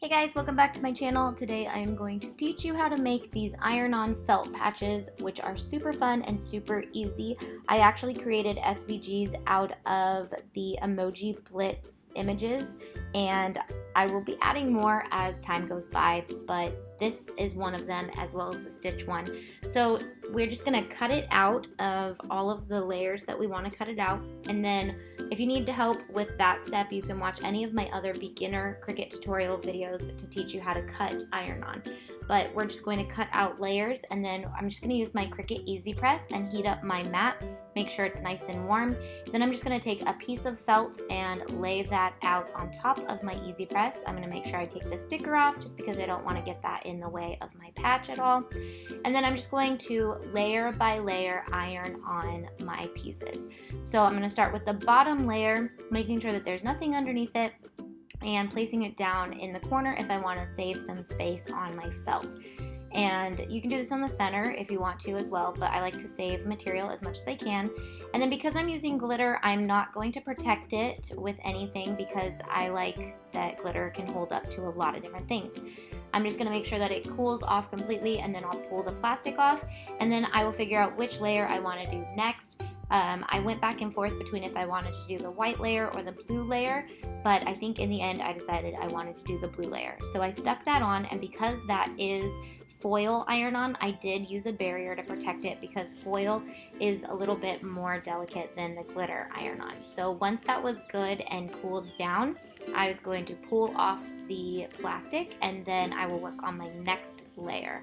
Hey guys, welcome back to my channel. Today I am going to teach you how to make these iron-on felt patches, which are super fun and super easy. I actually created SVGs out of the emoji blitz images, and I will be adding more as time goes by, but this is one of them as well as the stitch one. So we're just gonna cut it out of all of the layers that we want to cut it out, and then if you need help with that step, you can watch any of my other beginner Cricut tutorial videos to teach you how to cut iron-on. But we're just going to cut out layers, and then I'm just going to use my Cricut Easy Press and heat up my mat, make sure it's nice and warm. Then I'm just going to take a piece of felt and lay that out on top of my Easy Press. I'm going to make sure I take the sticker off just because I don't want to get that in the way of my patch at all. And then I'm just going to layer by layer iron on my pieces. So I'm going to start with the bottom layer, making sure that there's nothing underneath it, and placing it down in the corner if I want to save some space on my felt. And you can do this on the center if you want to as well, but I like to save material as much as I can. And then because I'm using glitter, I'm not going to protect it with anything because I like that glitter can hold up to a lot of different things. I'm just going to make sure that it cools off completely, and then I'll pull the plastic off, and then I will figure out which layer I want to do next. I went back and forth between if I wanted to do the white layer or the blue layer, but I think in the end I decided I wanted to do the blue layer. So I stuck that on, and because that is foil iron-on, I did use a barrier to protect it because foil is a little bit more delicate than the glitter iron-on. So once that was good and cooled down, I was going to pull off the plastic, and then I will work on my next layer.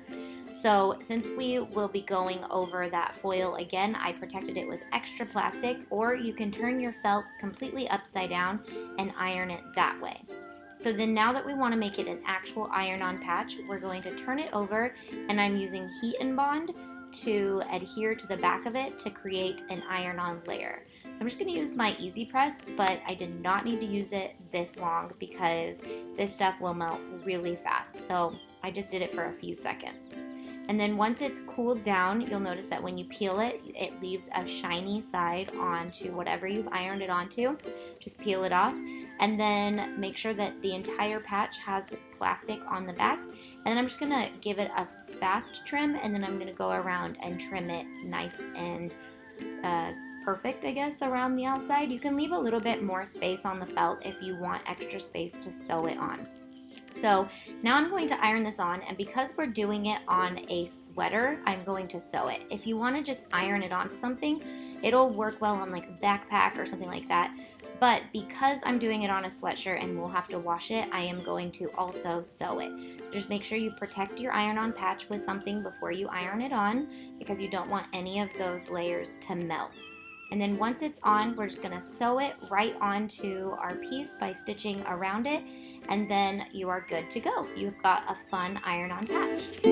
So since we will be going over that foil again, I protected it with extra plastic, or you can turn your felt completely upside down and iron it that way. So then now that we want to make it an actual iron-on patch, we're going to turn it over, and I'm using heat and bond to adhere to the back of it to create an iron-on layer. So I'm just going to use my Easy Press, but I did not need to use it this long because this stuff will melt really fast. So I just did it for a few seconds. And then once it's cooled down, you'll notice that when you peel it, it leaves a shiny side onto whatever you've ironed it onto. Just peel it off, and then make sure that the entire patch has plastic on the back. And then I'm just gonna give it a fast trim, and then I'm gonna go around and trim it nice and perfect, I guess, around the outside. You can leave a little bit more space on the felt if you want extra space to sew it on. So now I'm going to iron this on, and because we're doing it on a sweater, I'm going to sew it. If you want to just iron it onto something, it'll work well on like a backpack or something like that. But because I'm doing it on a sweatshirt and we'll have to wash it, I am going to also sew it. So just make sure you protect your iron-on patch with something before you iron it on, because you don't want any of those layers to melt. And then once it's on, we're just going to sew it right onto our piece by stitching around it, and then you are good to go. You've got a fun iron-on patch.